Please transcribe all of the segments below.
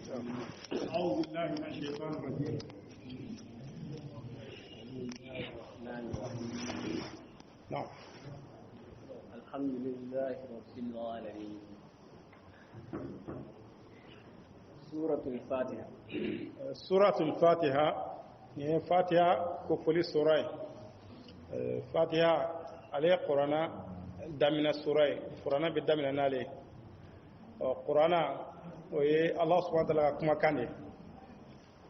أعوذ بالله من الشيطان الرجيم. نعم. الحمد لله رب العالمين. سورة الفاتحة. سورة الفاتحة هي فاتحة كفولي سورة فاتحة عليه قرآن دامنا سورة قرآن بدامنا نالي قرآن وي الله سبحانه وتعالى كما كان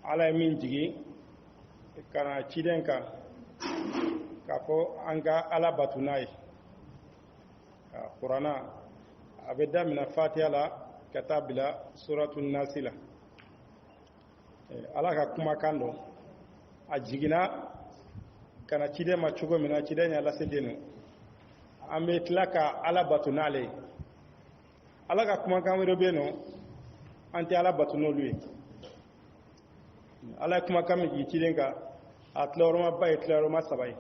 على من جي كان تشيدن كافو أنك على باتوناي قرآن أبدا من الفاتحة لا كتاب لا سورة الناس لا ala ka kuma kan don a jigina kana cide ma cogo min na cide nya lase denu an bɛ tila ka ala bato n'ale ala ka kuma kan wɛrɛ bɛ yen nɔ an tɛ ala bato n'olu ye ala ye kuma kan min jigi ciden kan a tilayɔrɔma ba ye tilayɔrɔma 3 ye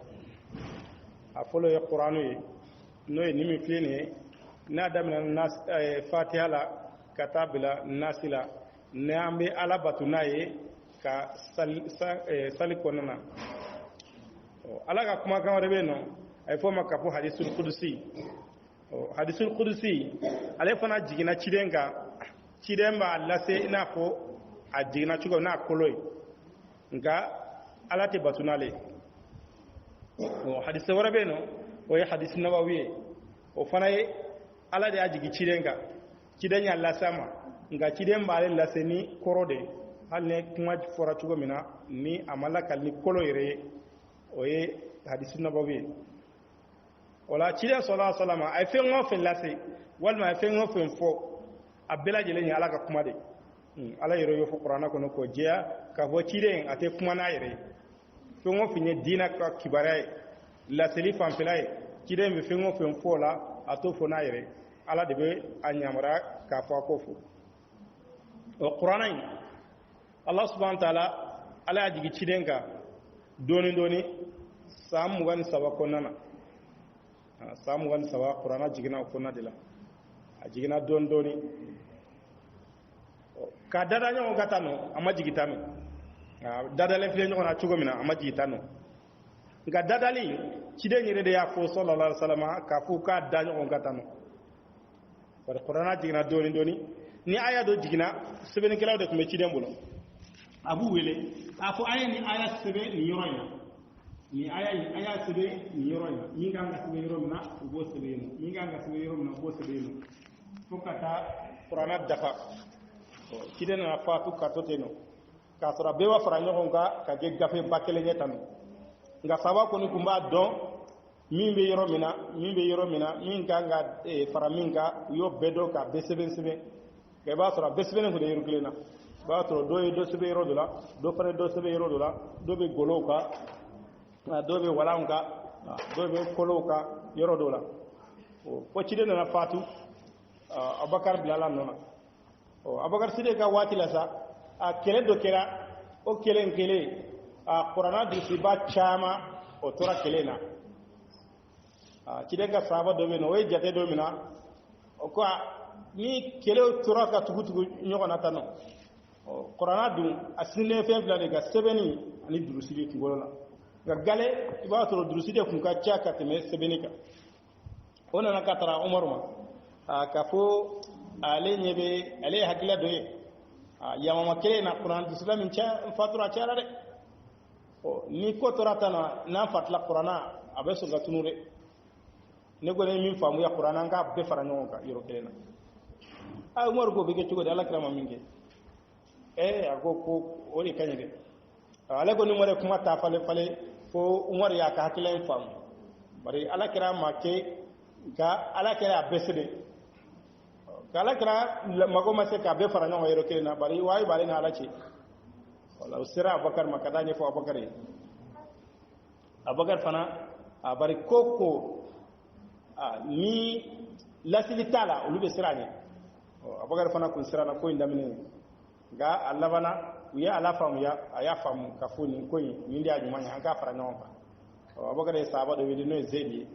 a fɔlɔ ye kuranu ye n'o ye ni min filɛ nin ye n'a daminɛ fatiha la ka taa bila nasi la ne an bɛ ala bato n'a ye ka sali kɔnɔna na ala ka kumakan wɛrɛ bɛ yen nɔ a ye fɔ o ma ka fɔ hadisul kudusi hadisul kudusi ale fana jiginna ciden kan ciden b'a lase i n'a fɔ a jiginna cogo n'a kolo ye nka ala tɛ bato n'ale hadisi wɛrɛ bɛ yen nɔ o ye hadisi nabawi ye o fana ye ala de y'a jigin ciden kan ciden y'a lase a ma nka ciden b'ale lase ni kɔrɔ de hali ni kuma fɔra cogo min na ni a ma lakali ni kolo yɛrɛ ye o ye hadisi nabawi ye o la ciden sɔrɔla sɔrɔla ma a ye fɛn o fɛn lase walima a ye fɛn o fɛn fɔ a bɛɛ lajɛlen ye ala ka kuma de ala yɛrɛ y'o fɔ kuranɛ kɔnɔ k'o jɛya k'a fɔ ciden a tɛ kuma n'a yɛrɛ ye fɛn o fɛn ye diinɛ ka kibaruya ye laseli fanfɛla ye ciden bɛ fɛn o fɛn fɔ o la a t'o fɔ n'a yɛrɛ ala de bɛ a yamaruya k'a fɔ a k'o fɔ o kuranɛ in Allah subhanahu wa ta'ala ala y'a jigi ciden kan dɔɔni dɔɔni san 23 kɔnɔna na san 23 kuranɛ jiginna o kɔnɔna de la a jiginna dɔɔni dɔɔni ka dada ɲɔgɔn ka taa nɔ a ma jigi tan nɔ dadalen filɛ ɲɔgɔn na cogo min na a ma jigi tan nɔ nka dadali ciden yɛrɛ de y'a fɔ sallallahu alaihi wasallam k'a fɔ k'a da ɲɔgɔn ka taa nɔ bari kuranɛ jiginna dɔɔni dɔɔni ni aya dɔ jiginna sɛbɛnnikɛlaw de tun bɛ ciden bolo a b'u wele a fɔ an ye nin aya sɛbɛn nin yɔrɔ in na nin aya sɛbɛn nin yɔrɔ in na min kan ka sɛbɛn yɔrɔ min na u b'o sɛbɛn yen nɔ min kan ka sɛbɛn yɔrɔ min na u b'o sɛbɛn yen nɔ fo ka taa kuranɛ dafa ciden nana faatu ka to ten nɔ k'a sɔrɔ a bɛɛ b'a fara ɲɔgɔn kan ka kɛ gafe ba kelen ɲɛ tan nɔ nka sahaba kɔni tun b'a dɔn min bɛ yɔrɔ min na min kan ka fara min kan u y'o bɛɛ dɔn k'a bɛɛ sɛbɛn sɛbɛn i b'a sɔrɔ a bɛɛ sɛbɛnnen tun tɛ yɔrɔ kelen na i b'a sɔrɔ dɔ ye dɔ sɛbɛn yɔrɔ dɔ la dɔ fana ye dɔ sɛbɛn yɔrɔ dɔ la dɔ bɛ golow kan dɔ bɛ walanw kan dɔ bɛ kolow kan yɔrɔ dɔ la fo ciden nana faatu Abubakar bila la nɔ na Abubakar Sidiki ka waati la sa a kɛlɛ dɔ kɛra o kelen kelen a kuranɛ dusuba caman o tora kɛlɛ na ciden ka sahaba dɔ bɛ yen nɔ o ye jate dɔ min na o ko ni kɛlɛw tora ka tugu ɲɔgɔn na tan nɔ kuranɛ dun a sinilen fɛn fila de ka sɛbɛnni ani durusi de kunkolo la nka gale i b'a sɔrɔ durusi de kun ka ca ka tɛmɛ sɛbɛnni kan o nana ka tara Umaru ma ka fɔ ale ye hakilila dɔ ye yamama kelen na kuranɛ dusula min fatura a cayara dɛ ni ko tora tan na n'an fatila kuranɛ a bɛ sɔn ka tunu dɛ ne ko ne ye min faamuya kuranɛ an k'a bɛɛ fara ɲɔgɔn kan yɔrɔ kelen na Umaru ko bɛ kɛ cogo di ala kira ma min kɛ a ko o de ka ɲi dɛ ale ko ni Umaru ye kuma ta falen fo Umaru y'a ka hakilila in faamu bari ala kira ma kɛ nka ala kira y'a bɛɛ sɛbɛn nka ala kira mago ma se k'a bɛɛ fara ɲɔgɔn kan yɔrɔ kelen na bari waayi b'ale ni ala cɛ wala o sera Abubakar ma ka taa ɲɛfɔ Abubakar ye Abubakar fana bari ko ni lasili t'a la olu bɛ siran a ɲɛ Abubakar fana kun siranna ko in daminɛ nka a labanna u ye ala faamuya a y'a faamu ka fɔ nin ko in nin de y'a ɲuman ye an k'a fara ɲɔgɔn kan Abubakar ye sahaba dɔ wele n'o ye Zeyid ye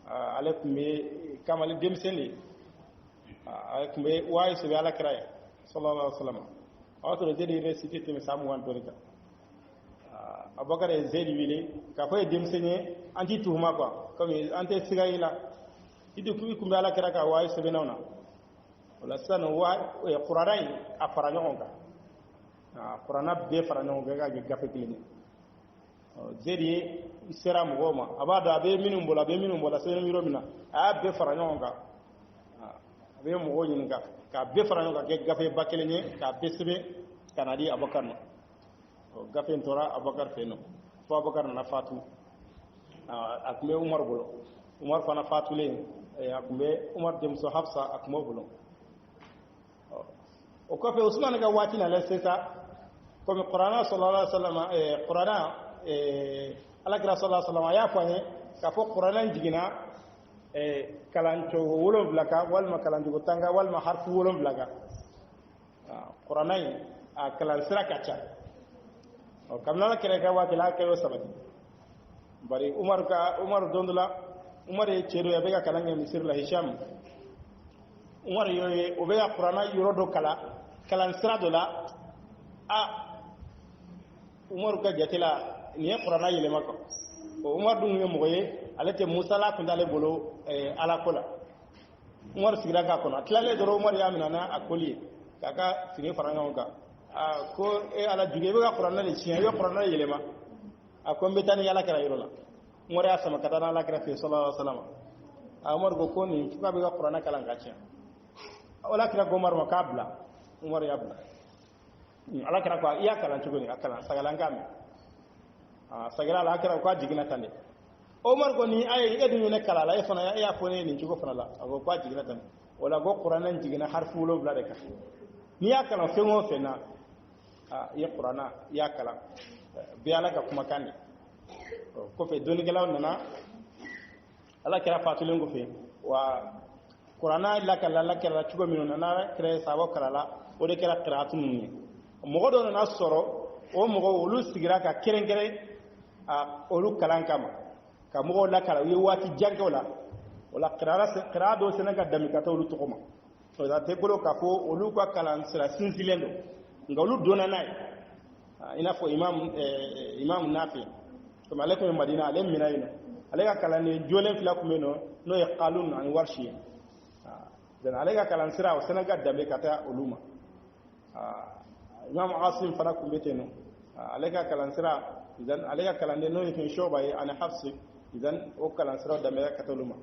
ale tun bɛ kamalen denmisɛn de ye ale tun bɛ waayi sɛbɛn ala kira ye sallallahu alaihi wa sallam awto zedi resiti timi samu wan torika abakar zedi wile ka fa demsenye anti tuhuma quoi comme ante sigayila idu ku mbala kira ka way sebenawna wala san wa qur'an a faranyon ka qur'ana be faranyon ga gafe kilini zedi sera mugoma abada be minum bola senu miro mina a be faranyon ka be mugo nyin ka be faranyon ka gafe bakelene ka be sebe kanadi abakar no gafe ntora abakar feno fo abakar na fatu akme umar bolo umar fana fatu le akme umar demso hafsa akmo bolo o ko fe usman ga wati na lesesa comme qur'ana sallallahu alaihi wasallam qur'ana alakira sallallahu alaihi wasallam ya fane ka fo qur'ana jigina kalanto wolom blaka wal ma kalanto tanga wal ma harfu wolom blaka qur'ana a kalan sira kacha o kamna kere ga wati la kayo sabati bari umar dondula umar e cedo ya bega kalange misir la hisham umar yoye o bega qur'ana yoro do kalan sira do la umar ka jatila ni qur'ana yele mako o umar dum mo moye alete musa la ko dale bolo ala kola umar sigira ka kono atlale do umar ya minana akoli kaka sini faranga ka ko ala juge bega qur'ana le chiya yo qur'ana yele ma akombe tan yala kara yoro la umar ya sama katana ala kara fi sallallahu alaihi wasallam umar go ko ni kiba bega qur'ana kala ngacha wala kira go umar makabla umar ya bla ala kira ko iya kala tuguni akala sagala ngame sagala ala kira ko jigina tande omar ko ni ay edu ne kala la efana ya fone ni jugo fana la ago ko jigina tande wala go qur'ana jigina harfu lo bla de ka ni ya kala fengo fena ya qur'ana ya kala bi ala ka kuma kandi ko fe doni gelaw nana ala kira fatule ngo fe wa qur'ana la kala la kira tugo mino nana kira sabo kala la o de kira qira'atu ni mogo do na soro o mogo olu sigira ka kerengere olu kalan kama ka mogo la kala wi wati janke wala qira'a do senanga damikata olu tokoma so da te bolo ka fo olu ka kalan sira sinsilendo ngolu dona nay ina fo imam nafi to malako madina ale minayno ale ka kalan ne jolen fila kumeno no e qalun an warshi dan ale ka kalan sira o senanga damikata oluma imam asim fana kumbeteno alega kalansira idan alega kalande no yake shoba yi ana hafsi idan o kalansira da me katoluma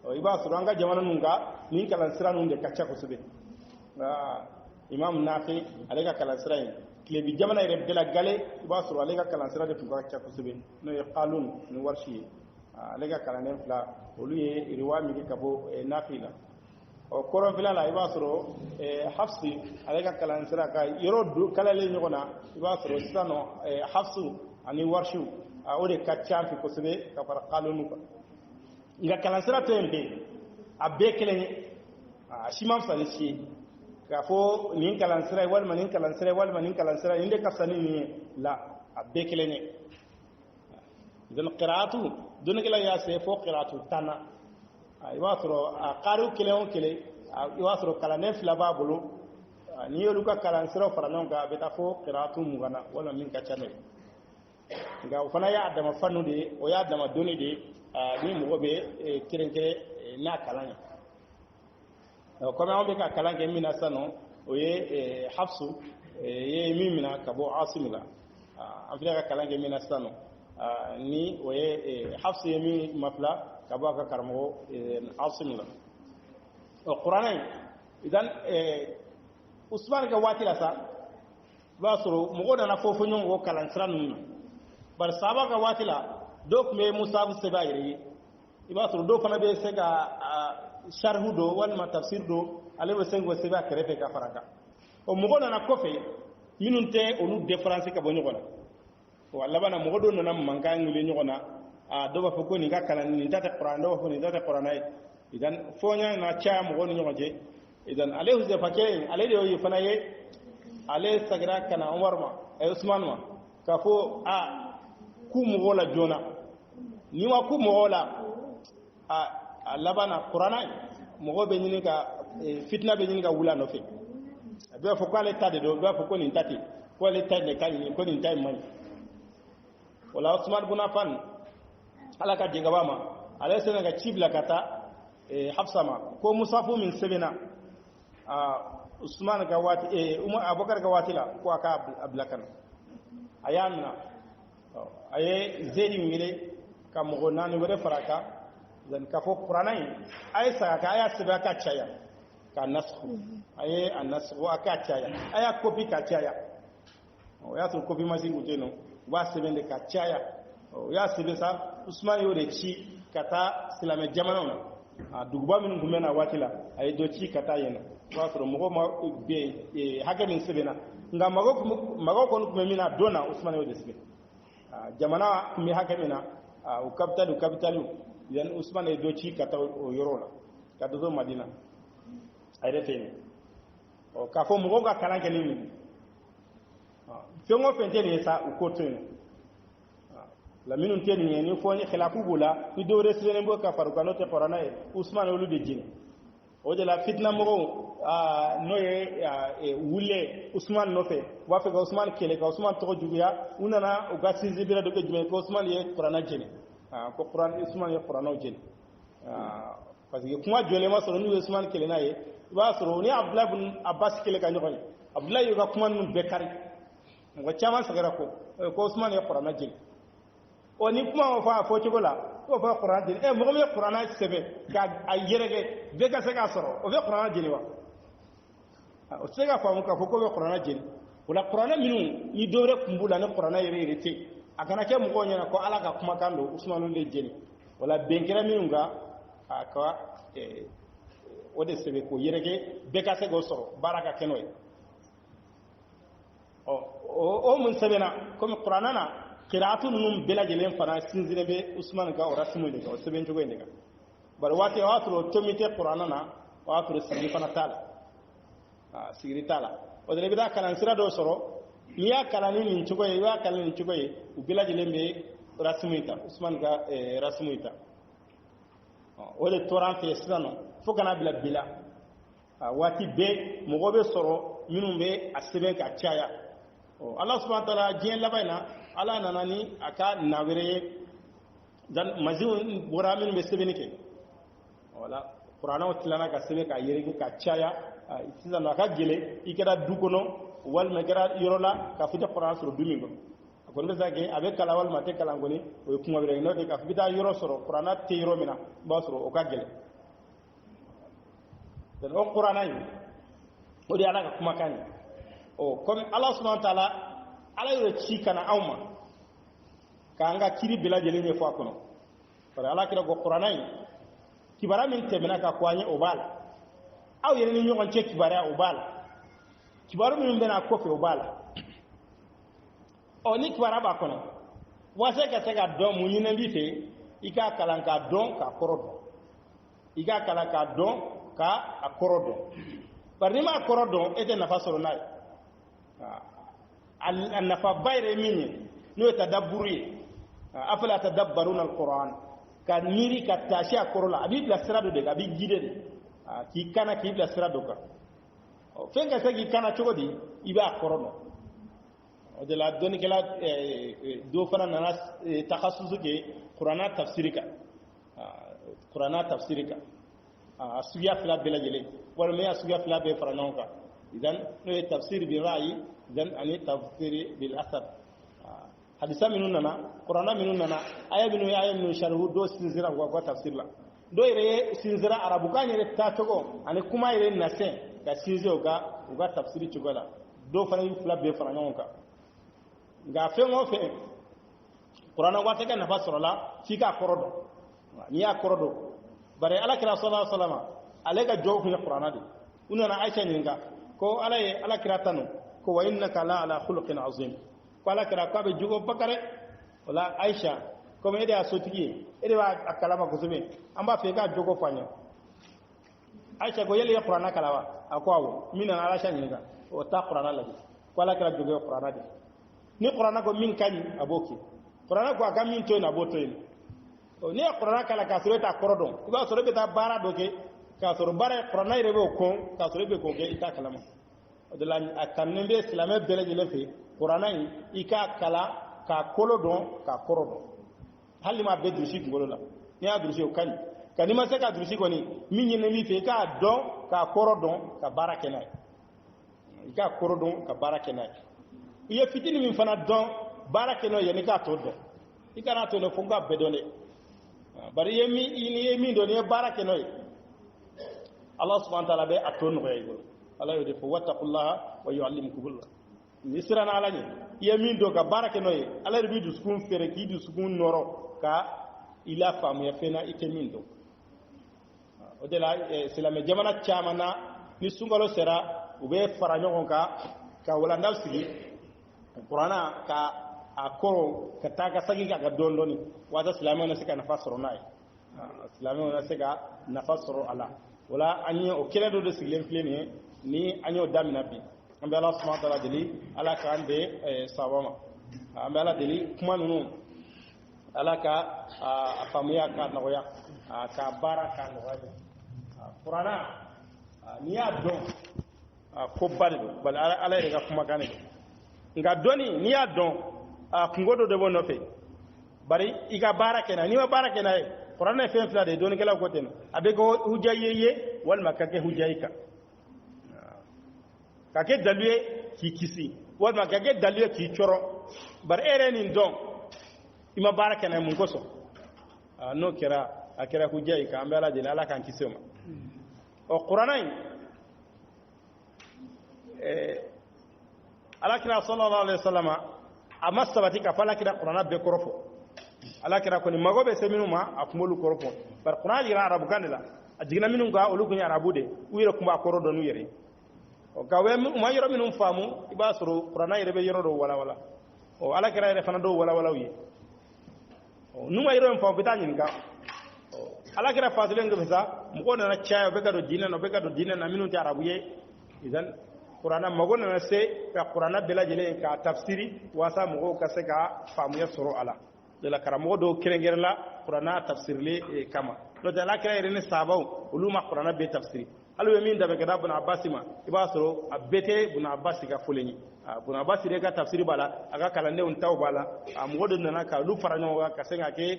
o iba suranga jamana nunga ni kalansira nunde kacca ko sube imam nafi alega kalansira yi klebi jamana ire de la gale iba sur alega kalansira de tuka kacca ko sube no yaqalun ni warshi alega kalande fla oluye riwami ke kabo nafi la o koron fila la iba soro hafsi alega kalansira ka yoro du kalale nyogona iba soro sano hafsu ani warshu o de kacca fi ko sebe ka far qalunu nga kalansira tembe abbe kelen shimam salisi ka fo nin kalansira wal manin kalansira inde kasani ni la abbe kelen dan qira'atu dun kala ya se fo qira'atu tana iba soro qaru kelen kele iba soro kalane fila ba bolo ni yolu ka kalansira faranon ga beta fo qira'atu mugana wala min ka chane ga fana ya adama fanu de o ya adama doni de ni mo be kirenkere na kalanya ko ma on be ka kalange mina sano o ye hafsu ye mimina kabo asimila afira ka kalange mina sano ni o ye hafsu ye mi mafla kabo ka karmo asimila o qur'an idan usman ga watila sa ba suru mo goda na fofo nyon wo kalansira nun bar saba ga watila dok me musa bu sebayri iba suru do fana be sega sharhu do wal ma tafsir do ale be sengo seba krefe ka faraka o mo goda na kofe minunte onu difference ka bonyo gola o alla bana mo godo na manka ngule nyogona do ba foko ni ga kalan ni tata qur'an do fo ni tata qur'an ay idan fonya na cha mo godo nyogoje idan ale huze fake ale de yi fana ye ale sagra kana umar ma ay usman ma ka fo ku mo gola jona ni wa ku mo gola labana qur'ana mo go be nyini ka fitna be nyini ka wula no fe be fo ko ale tade do be fo ko ni tati ko ale tade kan ko ni tay man wala Usman ibn Affan ala ka jinga bama ala sene ga cibla kata Hafsa ma ko musafu min sebena Usman ga wati Umar Abubakar ga watila ko aka ablakan ayanna aye zedi ngire kam mo nani wore faraka zan ka fo qur'anai ay sa ka aya siba ka chaya ka nasxu aye an-nasxu aka chaya aya kopi ka chaya o ya to kopi masi nguteno wa sebende ka chaya o ya sebe sa Usman yore ci kata silame jamana a duguba min gumena watila ay do ci kata yena wa so mo ma be haga min sebena nga mago ko kuma mina dona Usman yore sebe jamana mi haga mina o kapitalu yan Usman e do ci kata o yorola kado do Madina ay retene o ka fo mo ga kalanke ni fengo fentele sa o kotene la minun ten ni fo ni khilafu bula ni do resene mbo ka faru kanote qorana e Usman olu de jini o de la fitna mo noye wulle Usman no fe wa fe ga Usman kele ka Usman to juguya unana o ga sizibira do ke jume ko Usman ye qorana jini ko Quran Usman ye qorana jini parce que kuma jole ma soro ni Usman kele na ye wa soro ni Abdullah ibn Abbas kele ka nyoko Abdullah yo ga kuma nun bekari ngo chama sagara ko Usman ye qorana jini oni kuma fa fo ci gola ko fa Qur'an din mo me Qur'an sebe ka ayerege de ka se ka soro o be Qur'an jini wa o se ga fa mo ka fo ko be Qur'an jini wala Qur'an minu ni dore kumbula ne Qur'an yere te akana ke mo gonya ko ala ka kuma kando Usman le jini wala benkera minu ga ka o de sebe ko yerege be ka se go soro baraka kenoy o mun sebena comme Qur'an na qira'atu num bela jelen fana sinzire be Usman ka ora simu de ko seben jogo ndega bar wati watro tomite Qur'ana na watro sigi fana tala sigi tala o de bida kalan sira do soro niya kalani nin jogo e wa kalani nin jogo e u bela jelen be rasmuita Usman ka rasmuita o de torante sirano fo kana bila wati be mogo be soro minum be aseben ka chaya Allah subhanahu wa ta'ala jien labayna ala nanani aka nawere dan mazun buramin be sebenike wala qur'ana tilana ka sebe ka yere ka chaya itizan aka gele ikeda dukono wal megara yorola ka fita qur'an suru dumingo akon be zage abe kala wal mate kala ngoni o kuma bere no de ka fita yoro soro qur'ana te yoro mina ba soro o ka gele dan o qur'ana yi o di ala ka kuma kani o comme Allah subhanahu wa ta'ala ala yoro ci kana awma ka anga kiri bila jeli ne fo akono para ala kira go qur'anai kibara min temena ka kwanye obal aw yene ni nyogon che kibara obal kibaru min bena ko fe obal o ni kibara ba kono wase ka tega do mu nyina mbite ika kalanka don ka korodo ika kalanka don ka akorodo parni ma korodo ete nafa soro nay al nafa bayre minni no tadabburi afala tadabbaruna alquran ka niri ka tashi akorola abi bla sirado de abi gide ki kana ki bla sirado ka o fenga sagi kana chogodi iba akorono o de la doni kala do fana nana takhassusu ke qur'ana tafsirika asuya fila bela jele wala me asuya fila be faranonka idan no tafsir bi ra'yi idan ani tafsir bil asar hadisa minun nana qur'ana minun nana aya minun sharhu do sinzira wa tafsir la do ire sinzira arabu kan ire ta togo ani kuma ire nasen ka sinzo ga tafsiri chugola do fana fula be faranonka ga fe mo fe qur'ana wa ta kana fasrala fika korodo ni ya korodo bare ala kira sallallahu alaihi wasallam alega jofu ya qur'ana di unana aisha ninga ko ala kira tanu ko wa innaka la ala khuluqin azim ko ala kira ko be jugo bakare wala aisha ko me da sotigi ede wa akalama ko sube amba fe ga jogo fanya aisha ko yele ya qur'ana kalawa akwawo mina ala aisha ninga o ta qur'ana la ko ala kira jogo qur'ana di ni qur'ana ko min kani aboki qur'ana ko aga min to na boto ni qur'ana kala ka sore ta korodon ko sore be ta bara doke ka sore bare qur'ana rebe ko ka sore be ko ke ita kalama de la akanne be islamé bele jele fe qur'ana ika kala ka kolo don ka koro don hali ma be durusi ngolo la ni a durusi o kan kani ma se ka durusi koni min ne mi fe ka don ka koro don ka barake na ika koro don ka barake na iye fitini min fana don barake no yani ka to don ikana to no funga bedone bari yemi do ne barake no Allah subhanahu wa ta'ala be aton no yego Allah yode fo wattaqullaha wa yuallimukumullah ni sirana ala ni yemi do ka barake no Allah bi du sukun fere ki du sukun noro ka ila famu ya fena itemin do o de la silame jamana chamana ni sungalo sera ube faranyo ka wala ndal sigi qur'ana ka akoro ka taga sagi ka dondoni wada silame na sika nafasoro nai silame na sika nafasoro ala wala anyo o kele do sigilen pleni ni anyo damina bi ambe Allah subhanahu wa ta'ala deli ala ka ande sawama ambe ala deli kuma nunu ala ka afamuya ka nagoya ka baraka nagoya qur'ana ni ya don ko bal ala rega kuma kane nga doni ni ya don kungodo de bono fe bari iga baraka na ni ma baraka na qur'ana fe fla de doni kala ko ten abe ko hujayeye wal makake hujayika kake dalue ki kisi wal makake dalue ki choro bar ere ni don ima baraka na mun koso no kira akira hujayika ambala de ala kan kisema o qur'ana alakira sallallahu alaihi wasallam amma sabati ka fala kira qur'ana be korofo alakira ko ni magobe seminu ma akumolu korofo bar qur'an ira arabu kanila ajigna minun ga olu kunya arabu de uire kuma koro do nu yere o gawe ma yoro minun famu ibasuru qur'ana ire be yoro do wala o alakira ire fana do wala wi o numa yoro en famu bitanyin ga o alakira fasile ngbe sa mo ko na chayo be ga do dina na minun ta arabu ye idan qur'ana magona na se ka qur'ana bela jele ka tafsiri wasa mo ka se ka famu ya soro ala de la karamo do kerengerla qur'ana tafsirle kama do de la kere ne sabaw uluma qur'ana be tafsiri alu yemin da be kada bun abbasima iba soro abete bun abbasi ka fuleni bun abbasi de ka tafsiri bala aga kala ne un taw bala mo do nana ka lu faranyo ka se nga ke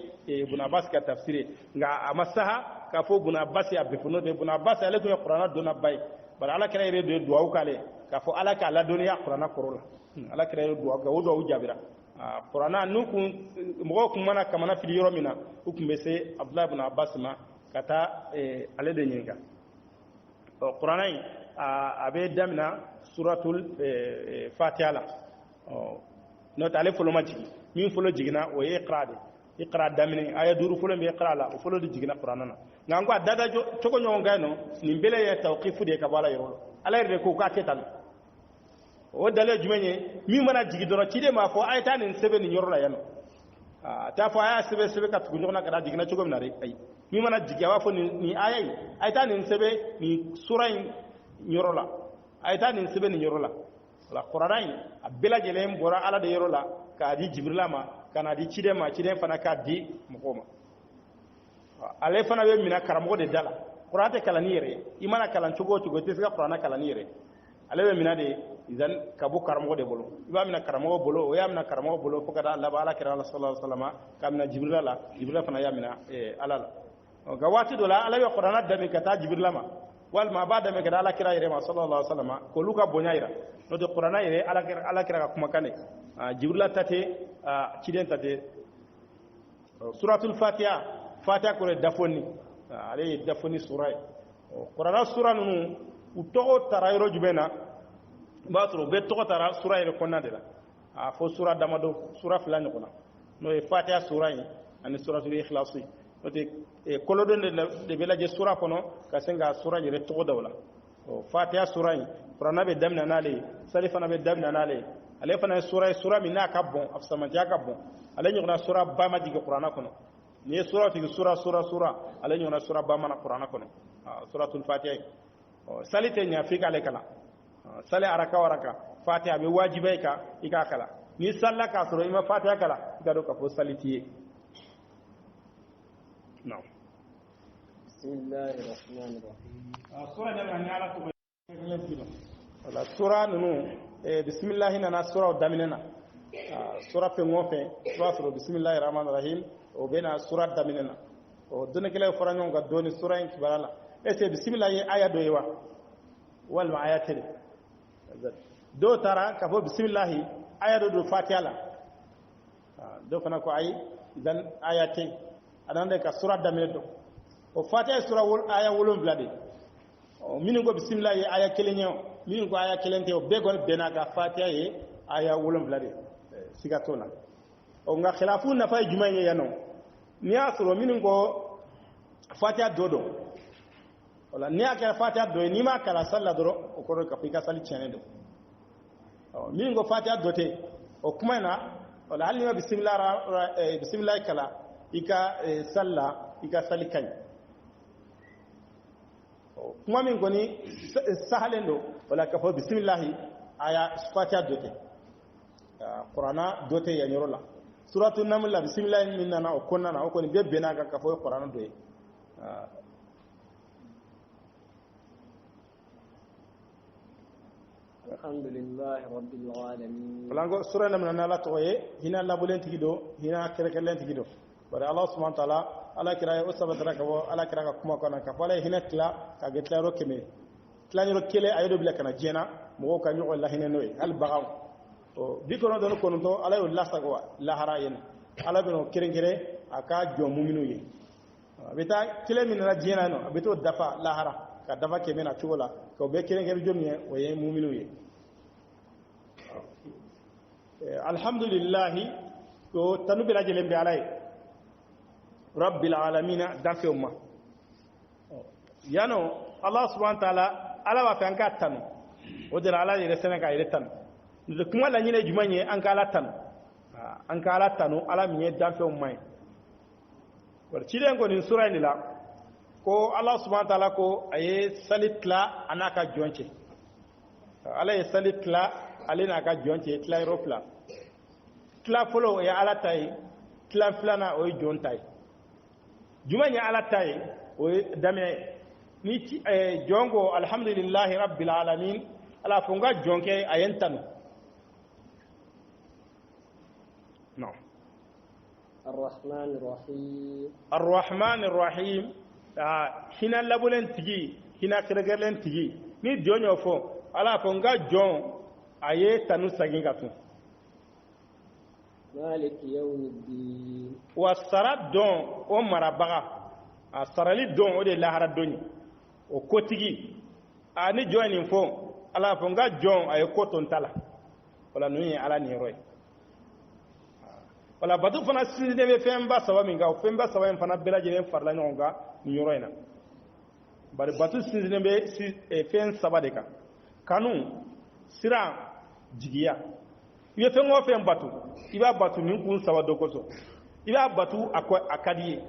bun abbas ka tafsiri nga amasaha ka fo bun abbasi abbe funo de bun abbasi ale ko qur'ana do na bay bara ala kira yere de duwaw kale ka fo ala ka la duniya qur'ana korola ala kira yere duwaw ga wudo jabira qur'ana nu kun mo ko mana kamana fili yoro mina ku kumbe se abdullah ibn abbas ma kata ale de nyinga qur'ana abe damna suratul fatiha la no tale folo ma jigi min folo jigina o iqra de iqra damini aya duru folo mi iqra la o folo di jigina qur'ana na ngango dada to ko nyonga no ni mbele ya tawqifu de ka bala yoro ala yerde ko ka tetal o dale jumenye mi mana jigi doro cide ma fo ayta nin sebe ni nyoro la yano ta fo aya sebe ka tugu nyona ka jigina chogo minare ay mi mana jigi wa fo ni ayai ayta nin sebe ni sura nyoro la ayta nin sebe ni nyoro la la qur'an abela jelem bora ala de yoro la ka di jibrila ma kana di cide fana ka di mukoma ale fana be mina karamo de dala qur'an te kala nire imana kala chogo te sga qur'an kala nire ale be mina de izan kabu karamo de bolo iba mina karamo bolo o ya mina karamo bolo fo kada Allah ba ala kira Allah sallallahu alaihi wasallam kamina jibril fana ya mina alala ga wati dola ala be qur'an da mi kata jibril ma wal ma ba da mi kada ala kira ire ma sallallahu alaihi wasallam ko luka bonyaira no de qur'an ire ala kira kuma kane jibril tate ciden tate suratul fatiha ko dafoni ale dafoni sura qur'ana sura nunu utogo tarayro jubena batro be togo tara sura ile konna de la fo sura damado sura fulani kona no e fatiha sura yi ani suratul ikhlas no te kolodo de bela je sura kono ka senga sura ile togo dawla o fatiha sura yi qur'ana be damna nale salifa na be damna nale ale fana sura min na ka bon afsamati ka bon ale nyona sura ba ma digi qur'ana kono ni sura fi sura ale nyona sura ba mana qur'ana kono suratul fatiha salite nya fi kale kala sale araka fatiha be wajibai ka ika kala ni sallaka sura ima fatiha kala ika do ka fo salitiye no bismillahir rahmanir rahim sura da ni ala ko wala sura nunu bismillah nana sura daminena sura fe ngofe sura bismillahir rahmanir rahim o bena sura daminena o done kele faranyo ga doni sura en kibarala ese bismillah ye aya do yewa wal ma ayatin do tara ka fo bismillah aya do fatiha la do fana ko ay dan ayatin adande ka sura daminena o fatiha sura wol aya wolon blade o minin go bismillah ye aya kelenyo minin go aya kelente o begol benaka fatiha ye aya wolon blade sigatona o nga khilafu na fay jumaye yano ni asro minin go fatiha dodo wala ni aka fatiha do ni ma kala salla doro o ko ka fika sali chene do o minin go fatiha dote o kuma na wala hal ni bismillah kala ika salla ika sali kan kuma min goni sahalen do wala ka fo bismillah aya fatiha dote qur'ana dote ya nyorola suratul naml la bismillah minna na o konna na o koni be bena ka fo qur'ana do alhamdulillahi rabbil alamin lango sura namna na la toye hina labulen tigido hina kerekelen tigido bare allah subhanahu wa ta'ala ala kira o sabatara ka wo ala kira ka kuma kona ka fala hina tla ka getla ro keme tla ni ro kele ayodo bila kana jena mo ka nyo la hina noy al bagaw to bikono don kono to ala yo lasago la harayen ala beno kerengere aka jo muminu ye beta kile min na jena no beto dafa la hara ka dafa keme na chola ko be kerengere jomye o ye muminu ye alhamdulillah to tanu bila jelembe alay rabbil alamin dafe umma yano allah subhanahu wa ta'ala ala wa fanka tanu o dira ala yere senaka yere tanu de kuma la nyine jumanye an kala tanu ala miye dafe umma war ciden ko ni sura ni la ko allah subhanahu wa ta'ala ko aye salitla anaka jonche ala ye salitla alina ka jonche tla ropla tla folo ya ala tay tla flana o jontai jumanya ala tay o dame ni jongo alhamdulillahi rabbil alamin ala fonga jonke ayentan no الرحمن الرحيم hina labulen tigi hina keregelen tigi ni jonyo fo ala fonga jon aye tanu saginga tu مالك يوم الدين wasara don o marabaga a sarali don o de lahara doni o kotigi ani joinin fo ala fo nga jon ay koton tala wala nuyi ala ni roy wala batu fana sinde be femba sawa minga o femba sawa en fana bela jelen farla nyonga ni royna bari batu sinde be si fen sabade ka kanu sira jigiya ibe fen wo fen batu iba batu nin kun sawa dokoso iba batu akadiye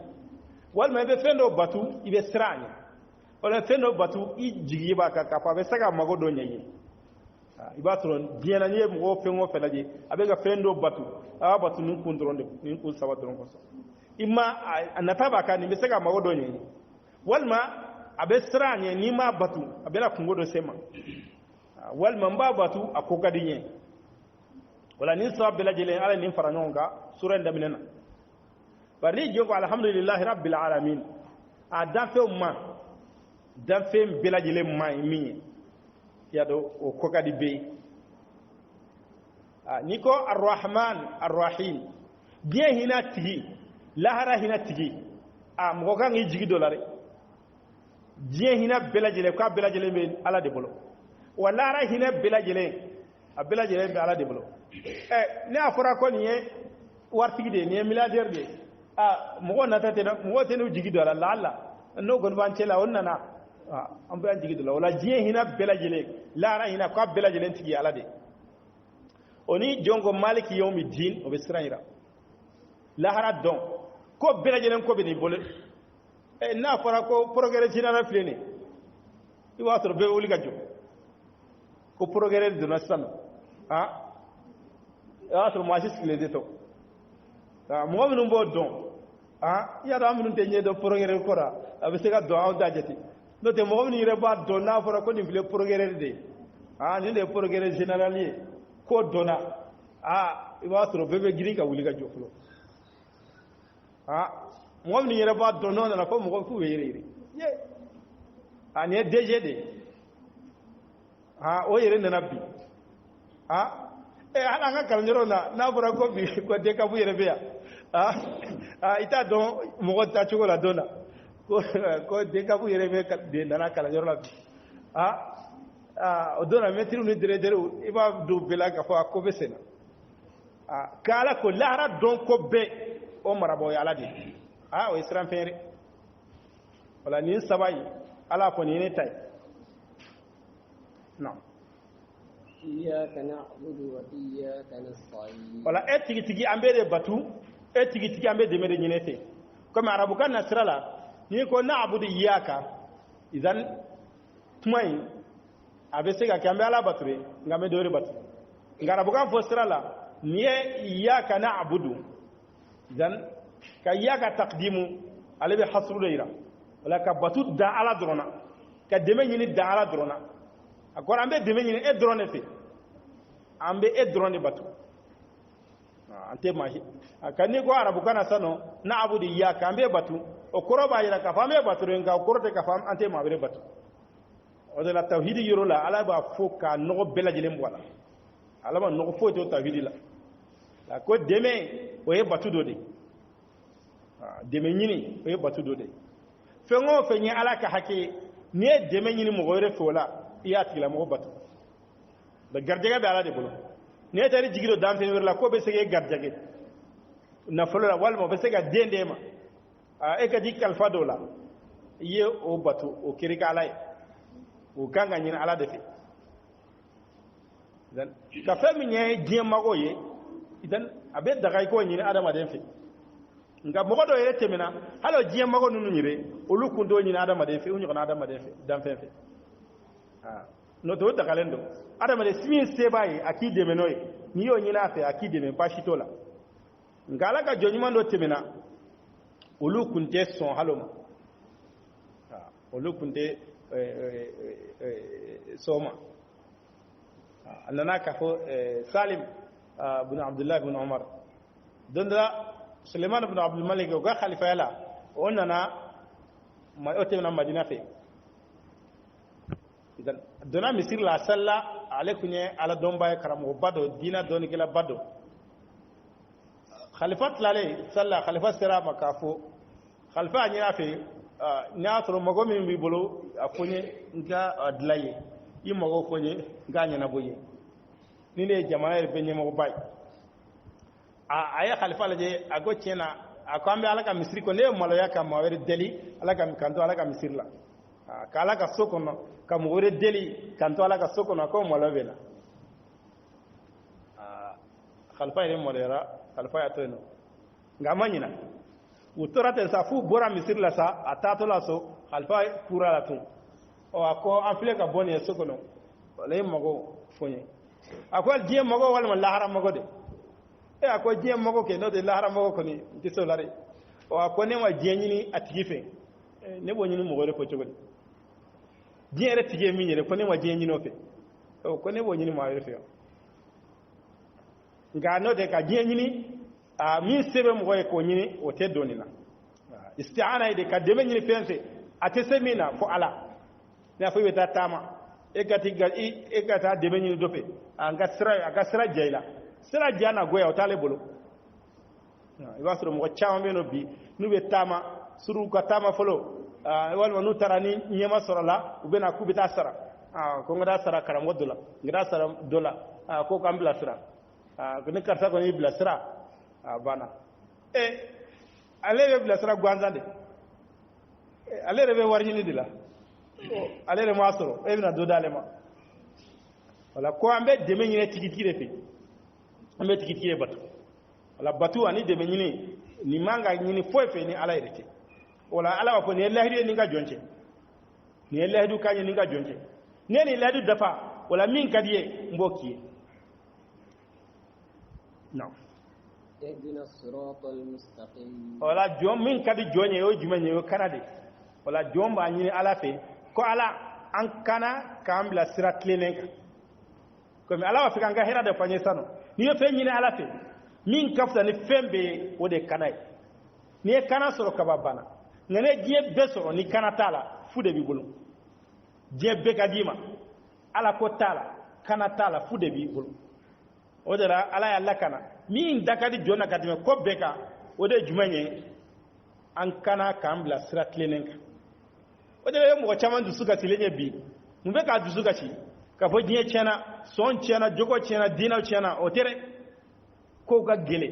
walma ibe fen do batu ibe sirani wala fen do batu i jigiye ba ka kafa be saga mago do nyayi iba tron diena nye mo fen wo felaje abe ga fen do batu aba batu nin kun dronde nin kun sawa dron koso imma anata ba ka ni be saga mago do nyayi walma abe sirani ni ma batu abe la kungo do sema walma mba batu akokadiye wala ni sabab bila jele ala ni faranonga sura ndaminena bari jogo alhamdulillah rabbil alamin a dafe umma dafe bila jele ma mi ya do o kokadi be niko arrahman arrahim bien hina tigi lahara hina tigi mo kan yi jigi dolare bien hina bila jele ka bila jele be ala de bolo wala ra hina bila jele a bila jele be ala de bolo ne afura ko ni wartigi de ni milliardaire de mo na tate na mo tenu jigi do la la no gon ban cela onna na am ban jigi do la wala jie hina bela jele la ra hina ko bela jele tigi ala de oni jongo maliki yawmi din o be siraira la hara don ko bela jele ko be ni bole na afura ko progrès général fleni i wa to be wuli gajo ko progrès de na san asro masis les eto mo minum bo don ya da minum te nyedo progrès ko ra abe se ga do aw dajati no te mo min re ba do na fora ko ni vle progrès de ni de progrès généralier ko dona iba soro bebe giri ka wuli ka joflo mo ni yere ba dono na ko mo ko yere ye ani DG de o yere na bi ala nga kalnyoro na bura ko bi ko de ka bu yere be ita don mo ta chugo la dona ko de ka bu yere be de na kalnyoro la bi o dona metri ni dere iba do bela ka fa ko be sena kala ko lara don ko be o marabo ya ala de o islam fere wala ni sabai ala ko ni ne tay non إياك نعبد وإياك نستعين wala tigi ambere batu tigi ambere demede nyinete comme arabu kan nasrala ni ko na'budu iyyaka idan tumai abese ga kambe ala bature ngame dore batu ngarabu kan fosrala ni iyyaka na'budu idan ka iyyaka taqdimu alabi hasru leira wala ka batu da ala drona ka deme nyini da ala drona akora ambe deme nyini drone fe ambe drone batu ante mahi akani ko arabu kana sano na abudu iyyaka ambe batu okoro ba yira ka fambe batu renga okoro te ka fam ante mabere batu o de la tawhidi yorola ala ba foka no bela jilem wala ala ba no fo to tawhidi la ko deme o ye batu do de deme nyini o ye batu do de fengo fenye ala ka hake ne deme nyini mo gore fola iya tigla mo batu da garjaga be ala de bolo ne tari jigiro dam fen werla ko be sege garjage na folola wal mo be sega dende ma ka dikal fadola ye o batu o kirika alay o kanga nyin ala de fe dan ka fe mi nye diem mago ye idan abe dagay ko nyin adama den fe nga mo do yete mina halo diem mago nunu nyire o lukundo nyin adama den fe o nyiko na adama den fe dan fe no do dagalendo adama de simin sebayi akide menoy ni yo nyina fe akide men pashitola ngala ka jonyuma ndo temena olu kunte son haloma olu kunte soma annana ka fo salim ibn abdullah ibn umar donda suleiman ibn abdul malik ga khalifa yala onana ma otemna madina fe idan dona misir la salla alekunya ala domba karamo bado dina doni kila bado khalifat lale salla khalifa sira makafo khalifa nyina fe nya toro mago min bi bolo afonye nga adlaye yi mago fonye nga nyana boye ni ne jamana be nyema ko bay aya khalifa laje ago chena akambe alaka misri ko ne malo yaka mawere deli alaka kanto alaka misir la kala ka sokono kam wore deli kanto alaka sokono ko malo bela khalifa ile molera khalifa ya tono ngamanyina utorate sa fu bora misir la sa atato la so khalifa kura la tun o ako afle ka boni sokono lay mago fonye ako die mago wala lahara mago de ako die mago ke no de lahara mago ko ni tiso lare o ako ne wa die nyini atigife ne bo nyini mo le ko chogodi die re tige mi nyere ko ne wa die nyini ofe o ko ne bo nyini ma re fe nga no de ka die nyini mi sebe mo ko nyini o te donina isti'ana ide ka deme nyini fense ate semina fo ala na fo weta tama e gata deme nyini dofe anga sira jaila sira jana goya o tale bolo iba suru mo chaama be no bi nu be tama suru ka tama folo wal manu tarani nyema sorala ubena kubita sara ko ngada sara karam wodola ngada sara dola ko kambla sara ko ne karta ko ni bla sara bana ale be bla sara gwanzande ale rebe warjini dila ale re masoro e bina do dale ma wala ko ambe deme nyine tikitire fe ambe tikitire batu wala batu ani deme nyine ni manga nyine fofe ni ala irete wala ala ko ni lahidu ni nga jonche ni lahidu kanye ni nga jonche ni lahidu dafa wala min kadiye mbokiye no اهدنا الصراط المستقيم wala jom min kadi jonye yo jumenye yo kanade wala jom ba nyine ala fe ko ala an kana kambla sirat lenenka comme ala wa fika nga hera de fanye sano ni yo fe nyine ala fe min kafta ni fembe o de kanay ni e kana soro kababana ngane die be soro ni kana tala fude bi bulu die be kadima ala ko tala kana tala fude bi bulu o de la ala ya lakana min dakadi jona kadime ko beka o de jumanye an kana kambla siratlenen o de yo mo chaman du suka tilenye bi mu be ka du suka ci ka fo die chena son chena jogo chena dina chena o tere ko ga gele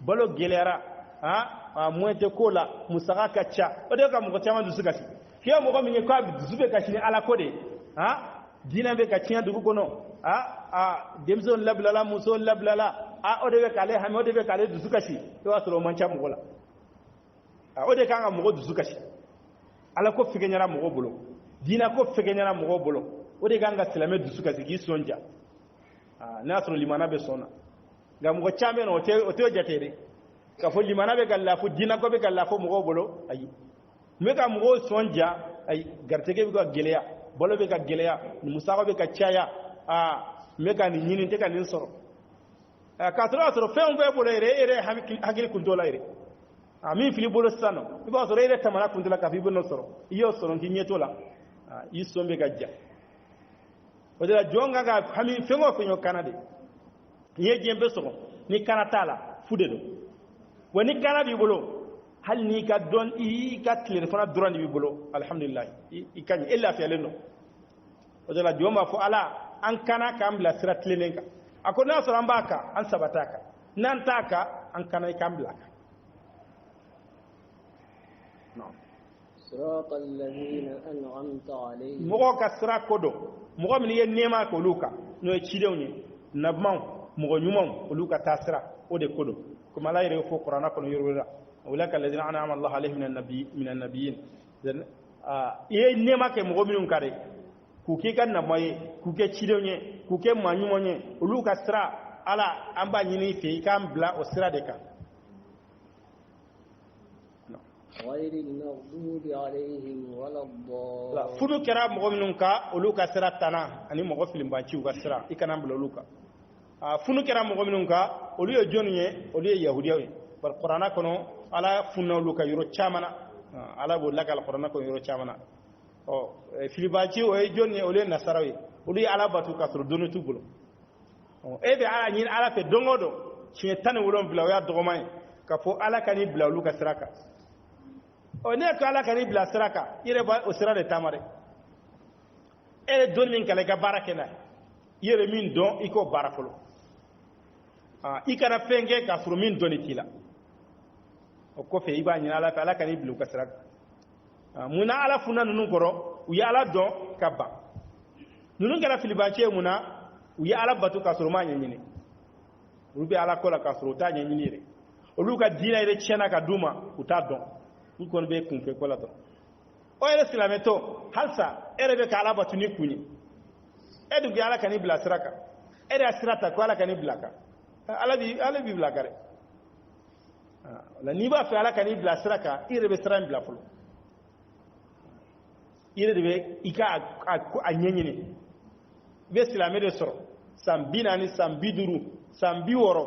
balo gelera a mwete kola musaka kacha o de ka mo chaman du suka ci kiyo mo ko mi ko abi du suka ci ni ala ko de dina be ka chena du ko no demso lablala muso lablala o de be kale ha o de be kale du suka ci to wasoro mancha mo gola o de ka nga mo du suka ci ala ko fige nyara mo bolo dina ko fege nyana mo bolo o de ganga silame dusu ka sigi sonja nasro limana be sona ga mo chambe no o te jatere ka fo limana be galla fo dina ko be galla fo mo bolo ayi me ka mo sonja ay gartege be ko geleya bolo be ka geleya musako be ka chaya me ka ni nyini te ka ni soro ka tro fe on be bolo ere hakil kundola ere mi fili bolo sano iba soro ere tamana kundola ka fi bono soro iyo soro kinyetola isombe gajja odela jonga ga hami fengo fengo kanade ye jembe soko ni kanatala fude do woni kanabi bolo hal ni ka don i ka telefona durandi bi bolo alhamdulillah i kany illa fi aleno odela joma fo ala an kana kambla siratlenenka akona so rambaka an sabataka nan taka an kana kambla no صراط الذين أنعمت عليهم مغو كسرا كودو مغو من ينيما كولوكا نو تشيدوني نبمان مغو نيومون كولوكا تاسرا ودي كودو كما لا يري فو قرانا كون يرولا اولئك الذين انعم الله عليهم من النبيين يه نيما كي مغو منون كاري كوكي كان نماي كوكي تشيدوني كوكي مانيوموني كولوكا سرا ala amba nyini fi kam bla o sira de kan غير المغضوب عليهم ولا الضالين لا فدو كرا مغمنون كا اولوكا سراتنا اني مغو فيلم بانچي وغا سرا ikana mbla luka funu kera mغمنون كا اوليو جونيه اوليو يهوديو بل قرانا كنو ala funno luka yoro chamana ala bo lakal qur'ana ko yoro chamana o filibachi o jonni o le nasarawi o li ala batu ka sur donu tubulo o e be ala nyin ala fe dongodo ci tan wolon bla ya dogomay ka fo ala kani bla luka siraka o ne ko ala kani bla siraka ire ba o sira de tamare e don min kala ga barakena yere min don iko barakolo ikana fenge ka sur min donitila o ko fe iba nyina ala fa ala kani bla luka siraka muna ala funa nunu goro u ya ala don kaba nunu gara filibache muna u ya ala batu ka surma nyini rubi ala kola ka surota nyini re o luka dina ire chena ka duma uta don u kon be kun fe kola to o ere silameto halsa ere be ka ala batu ni kuni edu ga ala kani bla siraka ere asirata ko ala kani blaka ala bi blaka re la ni ba fe ala kani bla siraka ire be sira bla fulo ire de be ika a nyenyini be silame de soro sambina ni sambiduru sambiworo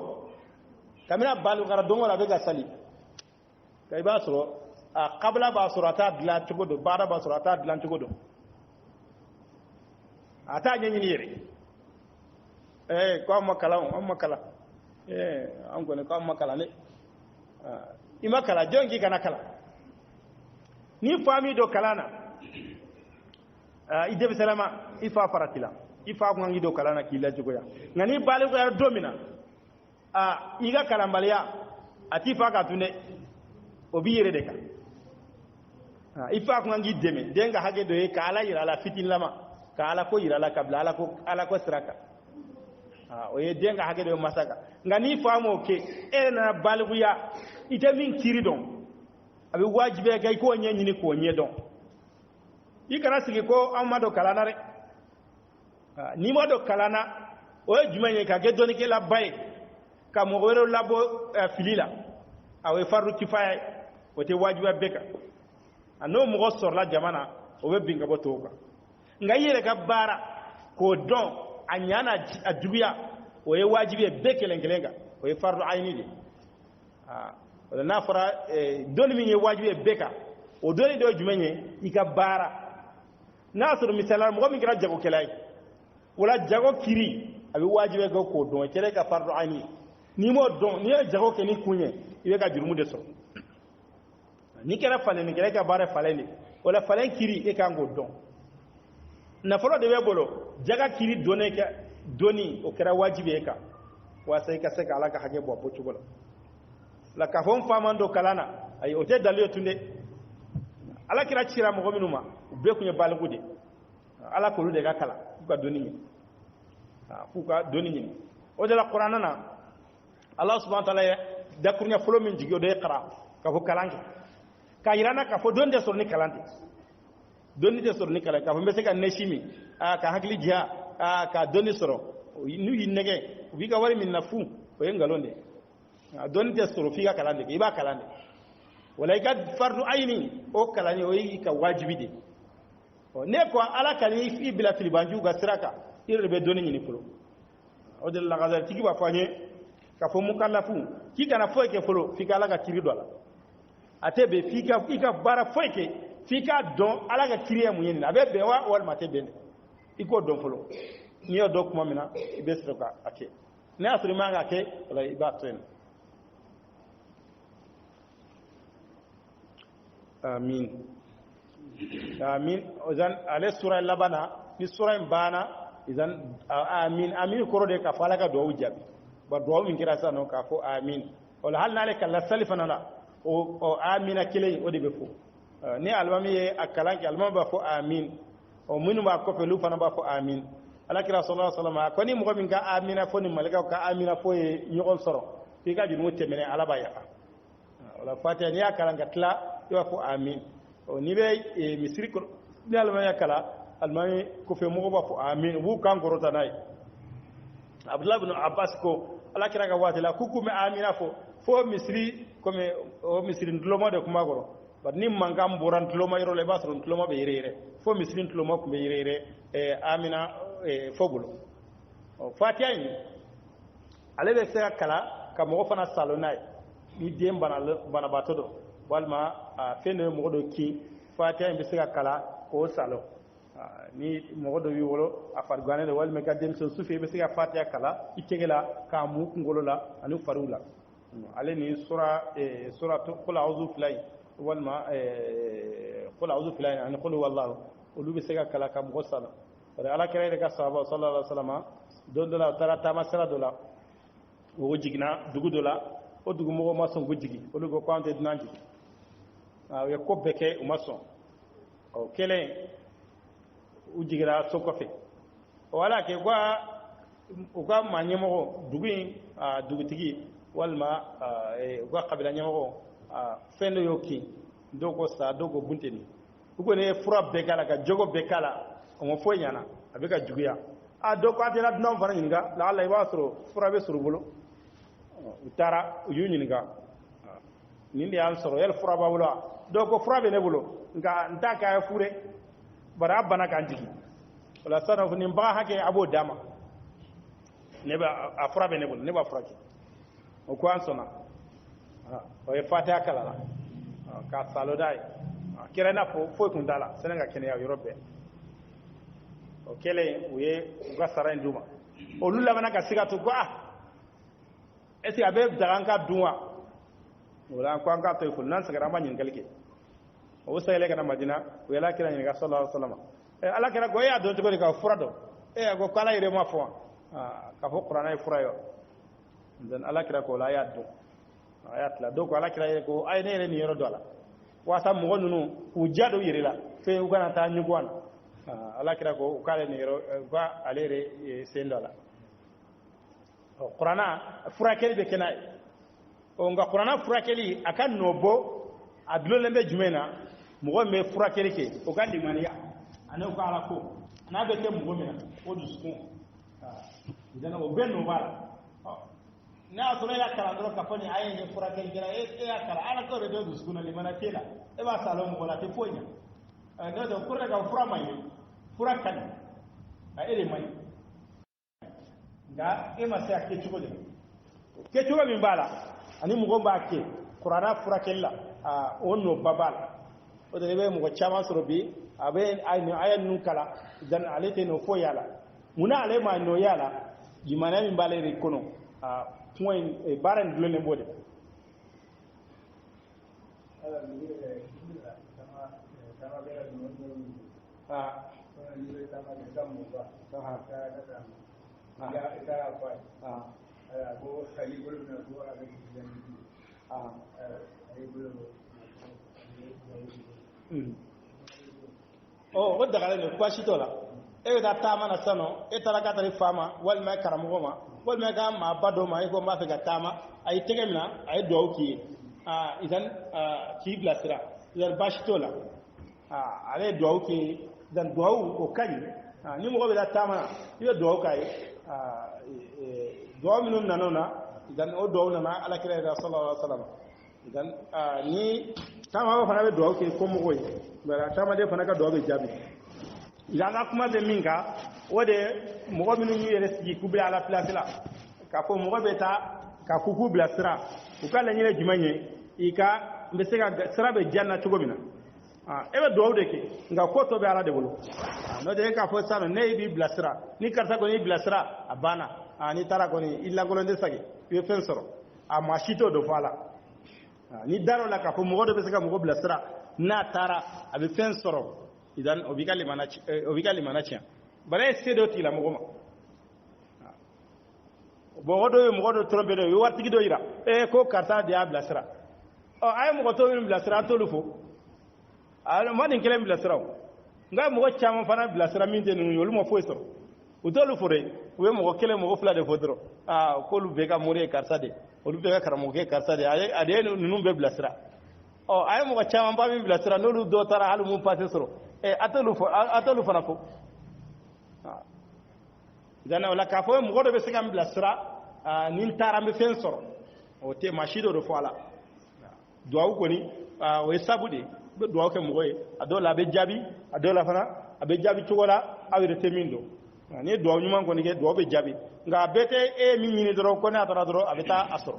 kamina balu gara dongo la be ga sali kay ba soro a qabla ba surata dila tugodo bada ba surata dila tugodo ata nyenyini ire ko makala an gone ko makala ne imakala jongi kana kala ni fami do kalana idebe salama ifa faratila ifa ko ngi do kalana kila jogoya ngani bale ko domina iga kalambalia atifa ka tunde obiyere de ka ifa ko ngi deme denga hage do e kala yira la fitin lama kala ko yira la kabla ala ko siraka o ye denga hage do masaka ngani famo ke ena balguya ite min kiridon abi wajibe gay ko nyanyini ko nyedon ikana sigi ko amado kalana re ni modo kalana o jumaye ka gedoni ke la bay ka mo wero labo filila awe faru kifaya o te wajiba beka ano mo sor la jamana o be binga botoka ngayere ka bara ko don anyana ajuya o ye wajibi be kelenga o ye fardu ayni de wala na fara doni min ye wajibi be ka o doni do jumenye ika bara nasru misalan mo min kira jago kelay wala jago kiri abi wajibi ko don kere ka fardu ayni ni mo don ni jago ke ni kunye ibe ka jurumu de so ni kera falen ni kera ka bare falen ni wala falen kiri e kan go don na folo de bolo jaga kiri donne ka doni o kera wajibi e ka wasa ka se ka ala ka hage bo bo chugola la ka fon famando kalana ay o te dalio tunde ala kira cira mo minuma be kunye balgude ala ko lude ga kala ka doni ni fuka doni ni o de la qur'ana na allah subhanahu wa ta'ala da kurnya folo min jigo de qara ka fo kalanke ka yirana ka fo donde sorni kalante donni de sorni kala ka fo mbese ka neshimi ka hakli jiha ka donni soro nu yinnege wi ka wari min nafu o yengalonde donni de soro fi ka kalande iba kalande wala ka fardu aini o kalani o yi ka wajibi de ne ko ala kali fi bila fil banju ga siraka irbe donni ni fulo o de la gazal tigi ba fanye ka fo mukallafu ki kana fo ke fulo fi ka ala ka kiri dola ate be fika bara foyke fika don ala ga kiriya munyen abe be wa wal mate ben iko don folo ni yo dok momina ibe stroka ake ne asri manga ake wala ibatwen amin amin ozan ale sura labana ni sura bana izan amin koro de ka fala ka do wujabi ba do min kira sa no ka fo amin wala hal nalika la salifana la o amina kile o de be fo ni almami ye akalanki almama ba fo amin o minu ba ko pe lu fana ba fo amin alakira sallallahu alaihi wasallam ko ni mo min ka amina fo ni malika ka amina fo e nyogol soro fi ka jinu temene ala ba ya wala fatiha ni akalanka tla yo fo amin o ni be misri ko ni almami akala almami ko fe mo ba fo amin bu kan gorota nay abdullah ibn abbas ko alakira ga watila kukume amina fo misri comme o misri ndlomo de kuma goro bat nim mangam boran tloma yoro le basron tloma be yirere fo misri tloma ko be yirere amina fobulo o fatiha ni ale be se kala ka mo fana salonay ni dem bana batodo walma fene mo do ki fatiha be se kala ko salo ni mo do wi wolo afar gane wal me ka dem so sufi be se fatiha kala ikegela ka mu ngolo la anu farula ale ni suratu qul a'udhu billahi wal ma qul a'udhu billahi an qul wallahu ulu bi sega kala kam gosala ala kare ka sahaba sallallahu alaihi wasallam don dola tarata masala dola o jigna dugu dola o dugu mo ma son gujigi o lugo kwante dinanti ya ko beke o mason o kele u jigira sokofe wala ke gwa o ga manyemo dugu tigi walma gwa kabila nyamo fendo yoki dogo sa dogo bunteni ugo ne fura bekala ka jogo bekala o fo nyana abeka juguya doko atela dnon fana nyinga la Allah iba soro fura be soro bolo utara uyu nyinga nindi al soro yel fura ba bolo doko fura be ne bolo nga ntaka ya fure bara bana kan jigi wala sana fu nimba hake abo dama ne ba afura be ne bolo ne ba fura ki o ko ansona o e fatiha kala la ka salo dai kire na fo kun dala senanga kene ya yorobe o kele uye uga sara nduma o lula bana ka siga to gwa esi abe daranka duwa wala ko an ka to ful nan sagara ma nyin galke o sayele kana madina o yala kira nyin ga sallallahu alaihi wasallam ala kira go ya do to ko ka furado go kala ire ma fo ka fo qur'ana fura yo dan ala kira ko la ya do ayat la do ko ala kira ko ay ne ni yoro dola wasa mo nunu ku jado yirila fe ugana ta nyugwana ala kira ko kale ni yoro ba alere sendola o qur'ana furakeli be kenay o nga qur'ana furakeli akan nobo adlo lembe jumena mo me furakeli ke o gandi maniya ane ko ala ko na be ke mo mena o du sukun idan o benno bala na so la kala do ka fani ayen ne furakeli kira ya kala ala ko do du sukun limana tela e ba salo mo la te fonya do do kurra ga fura mai fura kan a ere mai nga e ma se ake chugo de ke chugo min bala ani mugo ba ke qur'ana furakella onno babala o de be mugo chama soro bi abe ay ayan nun kala dan alete no fo yala muna ale ma no yala jimana min bala re kono point e baran dulene bode o o daga le kwa shito la e da tama na sano e tara ka tari fama wal ma karamugo ma wal ma ga ma bado ma e ko ma fe ga tama ay tegemna ay do ki idan ki blasira yar bashito la ale do ki dan do o kani ni mo be da tama yo do kai do minun nanona idan o do na ala kire da sallallahu alaihi wasallam idan ni tama ba fana be do ki ko mo koy bara tama de fana ka do be jabi idan kuma be minga wode mo minun yi yere sigi kubli ala place la ka ko mo be ta ka kuku bila sira u ka laɲinɛ jumɛn ye i ka n bɛ se ka sira bɛ janna cogo min na e bɛ duwawu de kɛ nka ko tɔ bɛ ala de bolo n'o tɛ e k'a fɔ sisan ne b'i bila sira ni karisa kɔni y'i bila sira a banna n'i taara kɔni i lankolon tɛ sagi i bɛ fɛn sɔrɔ maa si t'o dɔ fɔ a la ni dar'o la k'a fɔ mɔgɔ dɔ bɛ se ka mɔgɔ bila sira n'a taara a bɛ fɛn sɔrɔ idan o b'i ka limana tiɲɛ bana ye se dɔ tigila mɔgɔ ma bon do mo do trompe do wartigi do ira ko karta dia blasira ay mo to min blasira to lu fo ala mo din kelem blasira nga mo chama fana blasira min de nu mo fo so o to lu fo re we mo kelem mo fla de fodro ko lu be ka mori karta de o lu be ka karamo ke karta de ade nu be blasira ay mo chama ba min blasira no lu do tara halu mo passe so atolu fana fo dana wala ka fo mo do be sigam bila sira nin tarambe fen soro o te mashido do fala duaw ko ni o sabude be duaw ke mo goye adola be jabi adola fana abe jabi tugola awire temindo ni duaw nyuma ko ni ke duaw be jabi nga bete e mi nyini doro ko na tara doro abeta asoro